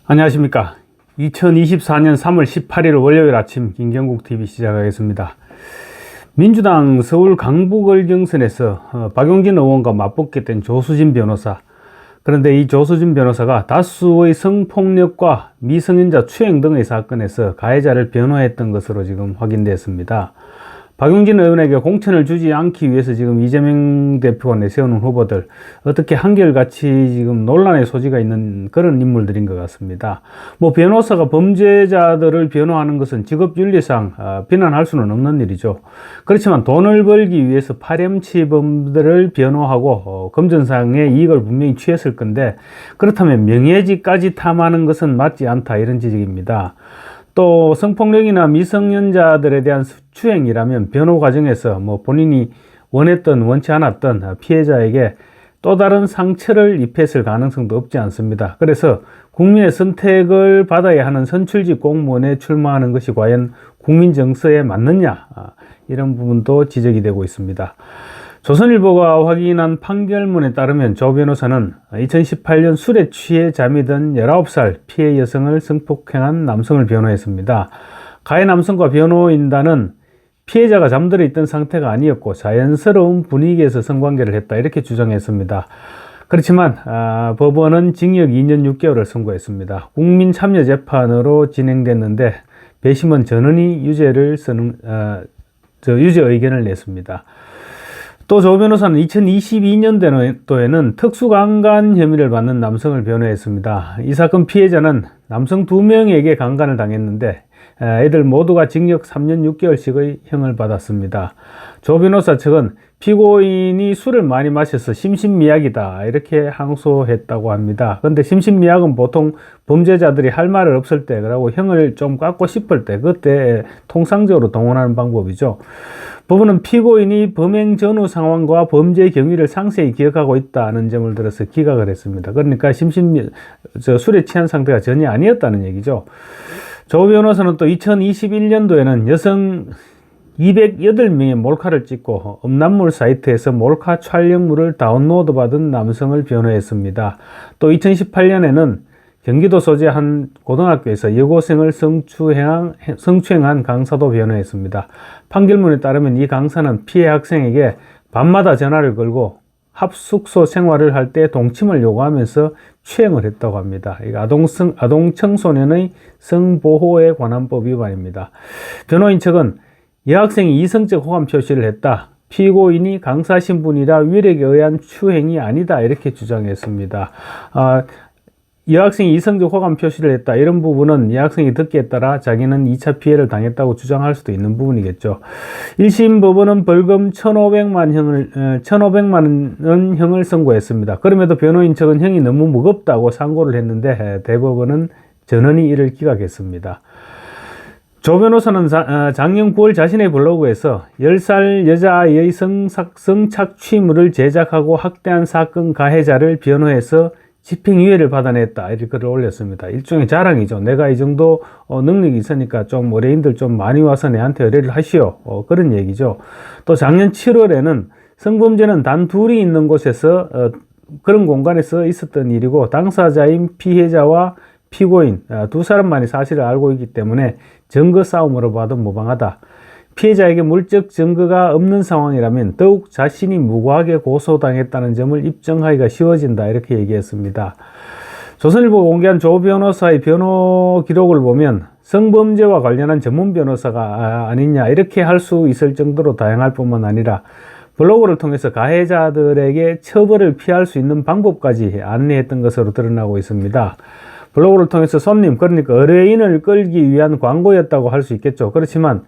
안녕하십니까. 2024년 3월 18일 월요일 아침 김경국TV 시작하겠습니다. 민주당 서울 강북을 경선에서 박용진 의원과 맞붙게 된 조수진 변호사. 그런데 이 조수진 변호사가 다수의 성폭력과 미성년자 추행 등의 사건에서 가해자를 변호했던 것으로 지금 확인됐습니다. 박용진 의원에게 공천을 주지 않기 위해서 지금 이재명 대표가 내세우는 후보들 어떻게 한결같이 지금 논란의 소지가 있는 그런 인물들인 것 같습니다. 변호사가 범죄자들을 변호하는 것은 직업윤리상 비난할 수는 없는 일이죠. 그렇지만 돈을 벌기 위해서 파렴치범들을 변호하고 금전상의 이익을 분명히 취했을 건데, 그렇다면 명예직까지 탐하는 것은 맞지 않다, 이런 지적입니다. 또 성폭력이나 미성년자들에 대한 추행이라면 변호 과정에서 본인이 원했던 원치 않았던 피해자에게 또 다른 상처를 입혔을 가능성도 없지 않습니다. 그래서 국민의 선택을 받아야 하는 선출직 공무원에 출마하는 것이 과연 국민 정서에 맞느냐, 이런 부분도 지적이 되고 있습니다. 조선일보가 확인한 판결문에 따르면 조 변호사는 2018년 술에 취해 잠이 든 19살 피해 여성을 성폭행한 남성을 변호했습니다. 가해 남성과 변호인단은 피해자가 잠들어 있던 상태가 아니었고 자연스러운 분위기에서 성관계를 했다, 이렇게 주장했습니다. 그렇지만 법원은 징역 2년 6개월을 선고했습니다. 국민참여재판으로 진행됐는데 배심원 전원이 유죄 의견을 냈습니다. 또 조 변호사는 2022년도에는 특수강간 혐의를 받는 남성을 변호했습니다. 이 사건 피해자는 남성 2명에게 강간을 당했는데 이들 모두가 징역 3년 6개월씩의 형을 받았습니다. 조 변호사 측은 피고인이 술을 많이 마셔서 심신미약이다, 이렇게 항소했다고 합니다. 그런데 심신미약은 보통 범죄자들이 할 말을 없을 때, 그리고 형을 좀 깎고 싶을 때, 그때 통상적으로 동원하는 방법이죠. 법원은 피고인이 범행 전후 상황과 범죄 경위를 상세히 기억하고 있다는 점을 들어서 기각을 했습니다. 그러니까 술에 취한 상태가 전혀 아니었다는 얘기죠. 조 변호사는 또 2021년도에는 여성 208명의 몰카를 찍고 음란물 사이트에서 몰카 촬영물을 다운로드 받은 남성을 변호했습니다. 또 2018년에는 경기도 소재 한 고등학교에서 여고생을 성추행한 강사도 변호했습니다. 판결문에 따르면 이 강사는 피해 학생에게 밤마다 전화를 걸고 합숙소 생활을 할 때 동침을 요구하면서 추행을 했다고 합니다. 이거 아동 청소년의 성보호에 관한 법 위반입니다. 변호인 측은 여학생이 이성적 호감 표시를 했다, 피고인이 강사 신분이라 위력에 의한 추행이 아니다, 이렇게 주장했습니다. 여학생이 이성적 호감 표시를 했다, 이런 부분은 여학생이 듣기에 따라 자기는 2차 피해를 당했다고 주장할 수도 있는 부분이겠죠. 1심 법원은 벌금 1,500만 원 형을 선고했습니다. 그럼에도 변호인 측은 형이 너무 무겁다고 상고를 했는데 대법원은 전원이 이를 기각했습니다. 조 변호사는 작년 9월 자신의 블로그에서 10살 여자아이의 성착취물을 제작하고 학대한 사건 가해자를 변호해서 집행유예를 받아냈다, 이렇게 글을 올렸습니다. 일종의 자랑이죠. 내가 이 정도 능력이 있으니까 좀 의뢰인들 좀 많이 와서 내한테 의뢰를 하시오, 그런 얘기죠. 또 작년 7월에는 성범죄는 단 둘이 있는 곳에서 그런 공간에서 있었던 일이고 당사자인 피해자와 피고인 두 사람만이 사실을 알고 있기 때문에 증거 싸움으로 봐도 무방하다. 피해자에게 물적 증거가 없는 상황이라면 더욱 자신이 무고하게 고소당했다는 점을 입증하기가 쉬워진다, 이렇게 얘기했습니다. 조선일보가 공개한 조 변호사의 변호 기록을 보면 성범죄와 관련한 전문 변호사가 아니냐, 이렇게 할 수 있을 정도로 다양할 뿐만 아니라 블로그를 통해서 가해자들에게 처벌을 피할 수 있는 방법까지 안내했던 것으로 드러나고 있습니다. 블로그를 통해서 손님, 그러니까 의뢰인을 끌기 위한 광고였다고 할 수 있겠죠. 그렇지만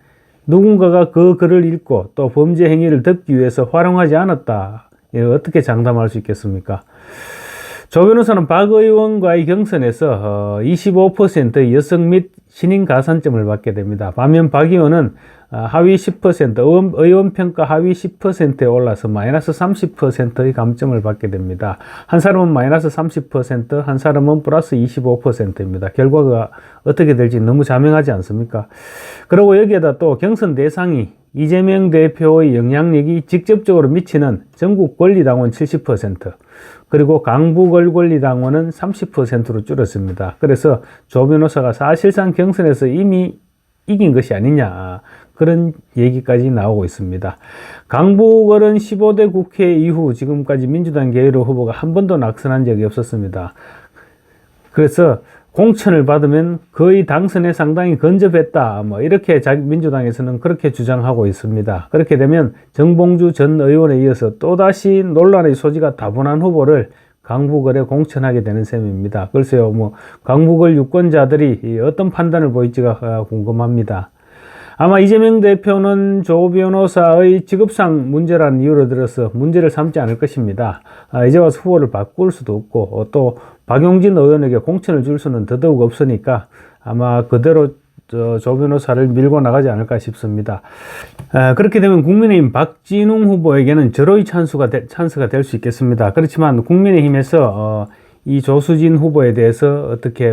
누군가가 그 글을 읽고 또 범죄 행위를 듣기 위해서 활용하지 않았다, 어떻게 장담할 수 있겠습니까? 조 변호사는 박 의원과의 경선에서 25%의 여성 및 신인 가산점을 받게 됩니다. 반면 박 의원은 하위 10%, 의원평가 하위 10%에 올라서 마이너스 30%의 감점을 받게 됩니다. 한 사람은 마이너스 30%, 한 사람은 플러스 25%입니다. 결과가 어떻게 될지 너무 자명하지 않습니까? 그리고 여기에다 또 경선 대상이 이재명 대표의 영향력이 직접적으로 미치는 전국 권리당원 70%, 그리고 강북을 권리당원은 30%로 줄었습니다. 그래서 조 변호사가 사실상 경선에서 이미 이긴 것이 아니냐, 그런 얘기까지 나오고 있습니다. 강북을은 15대 국회 이후 지금까지 민주당 계열의 후보가 한 번도 낙선한 적이 없었습니다. 그래서 공천을 받으면 거의 당선에 상당히 근접했다, 이렇게 민주당에서는 그렇게 주장하고 있습니다. 그렇게 되면 정봉주 전 의원에 이어서 또다시 논란의 소지가 다분한 후보를 강북을에 공천하게 되는 셈입니다. 글쎄요, 강북을 유권자들이 어떤 판단을 보일지가 궁금합니다. 아마 이재명 대표는 조 변호사의 직업상 문제라는 이유로 들어서 문제를 삼지 않을 것입니다. 이제 와서 후보를 바꿀 수도 없고, 또 박용진 의원에게 공천을 줄 수는 더더욱 없으니까 아마 그대로 조 변호사를 밀고 나가지 않을까 싶습니다. 그렇게 되면 국민의힘 박진웅 후보에게는 절호의 찬스가 될 수 있겠습니다. 그렇지만 국민의힘에서 이 조수진 후보에 대해서 어떻게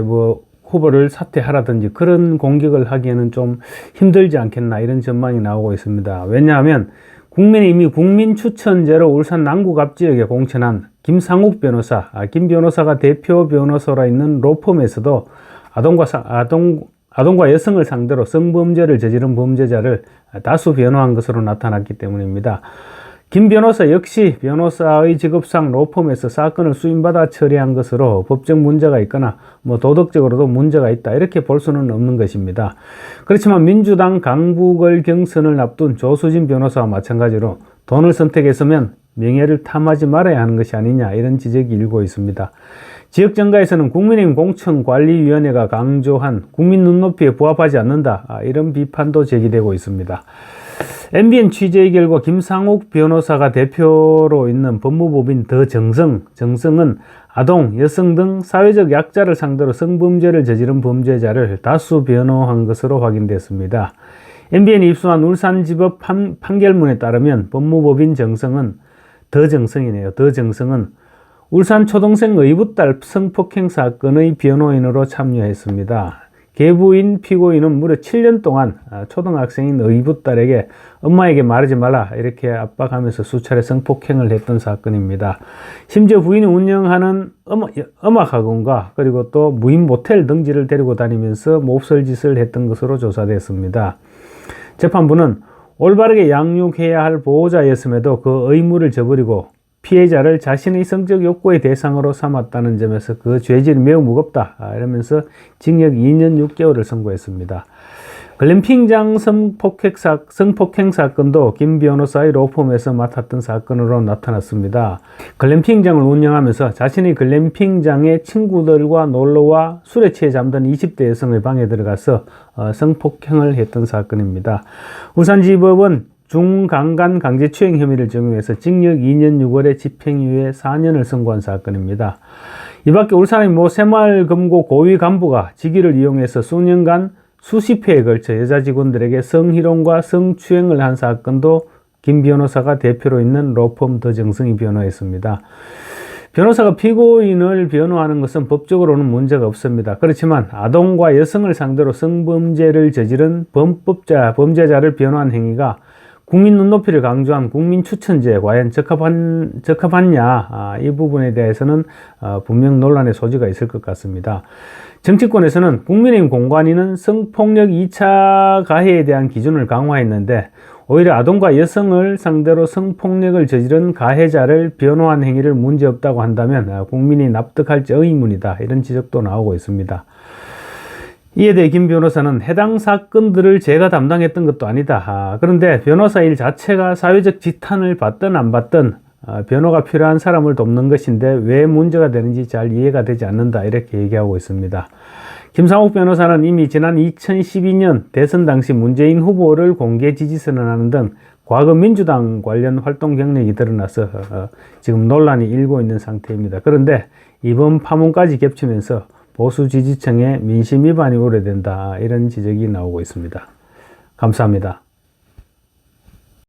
후보를 사퇴하라든지 그런 공격을 하기에는 좀 힘들지 않겠나, 이런 전망이 나오고 있습니다. 왜냐하면 국민의힘이 국민추천제로 울산 남구갑 지역에 공천한 김상욱 변호사, 김 변호사가 대표 변호사로 있는 로펌에서도 아동과 여성을 상대로 성범죄를 저지른 범죄자를 다수 변호한 것으로 나타났기 때문입니다. 김 변호사 역시 변호사의 직업상 로펌에서 사건을 수임받아 처리한 것으로 법적 문제가 있거나 도덕적으로도 문제가 있다, 이렇게 볼 수는 없는 것입니다. 그렇지만 민주당 강북을 경선을 앞둔 조수진 변호사와 마찬가지로 돈을 선택했으면 명예를 탐하지 말아야 하는 것이 아니냐, 이런 지적이 일고 있습니다. 지역정가에서는 국민의힘 공천관리위원회가 강조한 국민 눈높이에 부합하지 않는다, 이런 비판도 제기되고 있습니다. MBN 취재의 결과 김상욱 변호사가 대표로 있는 법무법인 정성은 아동, 여성 등 사회적 약자를 상대로 성범죄를 저지른 범죄자를 다수 변호한 것으로 확인됐습니다. MBN이 입수한 울산지법 판결문에 따르면 법무법인 정성은 울산 초등생 의붓딸 성폭행 사건의 변호인으로 참여했습니다. 계부인 피고인은 무려 7년 동안 초등학생인 의붓딸에게 엄마에게 말하지 말라, 이렇게 압박하면서 수차례 성폭행을 했던 사건입니다. 심지어 부인이 운영하는 음악학원과 그리고 또 무인 모텔 등지를 데리고 다니면서 몹쓸 짓을 했던 것으로 조사됐습니다. 재판부는 올바르게 양육해야 할 보호자였음에도 그 의무를 저버리고 피해자를 자신의 성적 욕구의 대상으로 삼았다는 점에서 그 죄질이 매우 무겁다, 이러면서 징역 2년 6개월을 선고했습니다. 글램핑장 성폭행 사건도 김 변호사의 로펌에서 맡았던 사건으로 나타났습니다. 글램핑장을 운영하면서 자신의 글램핑장에 친구들과 놀러와 술에 취해 잠든 20대 여성의 방에 들어가서 성폭행을 했던 사건입니다. 울산지법은 중강간 강제추행 혐의를 적용해서 징역 2년 6월에 집행유예 4년을 선고한 사건입니다. 이 밖에 울산의 모 새마을금고 고위 간부가 직위를 이용해서 수년간 수십 회에 걸쳐 여자 직원들에게 성희롱과 성추행을 한 사건도 김 변호사가 대표로 있는 로펌 정성이 변호했습니다. 변호사가 피고인을 변호하는 것은 법적으로는 문제가 없습니다. 그렇지만 아동과 여성을 상대로 성범죄를 저지른 범죄자를 변호한 행위가 국민 눈높이를 강조한 국민추천제에 과연 적합하냐, 이 부분에 대해서는 분명 논란의 소지가 있을 것 같습니다. 정치권에서는 국민의힘 공관위는 성폭력 2차 가해에 대한 기준을 강화했는데 오히려 아동과 여성을 상대로 성폭력을 저지른 가해자를 변호한 행위를 문제없다고 한다면 국민이 납득할지 의문이다, 이런 지적도 나오고 있습니다. 이에 대해 김 변호사는 해당 사건들을 제가 담당했던 것도 아니다. 그런데 변호사 일 자체가 사회적 지탄을 받든 안 받든 변호가 필요한 사람을 돕는 것인데 왜 문제가 되는지 잘 이해가 되지 않는다, 이렇게 얘기하고 있습니다. 김상욱 변호사는 이미 지난 2012년 대선 당시 문재인 후보를 공개 지지선언하는 등 과거 민주당 관련 활동 경력이 드러나서 지금 논란이 일고 있는 상태입니다. 그런데 이번 파문까지 겹치면서 보수 지지층의 민심 위반이 우려된다, 이런 지적이 나오고 있습니다. 감사합니다.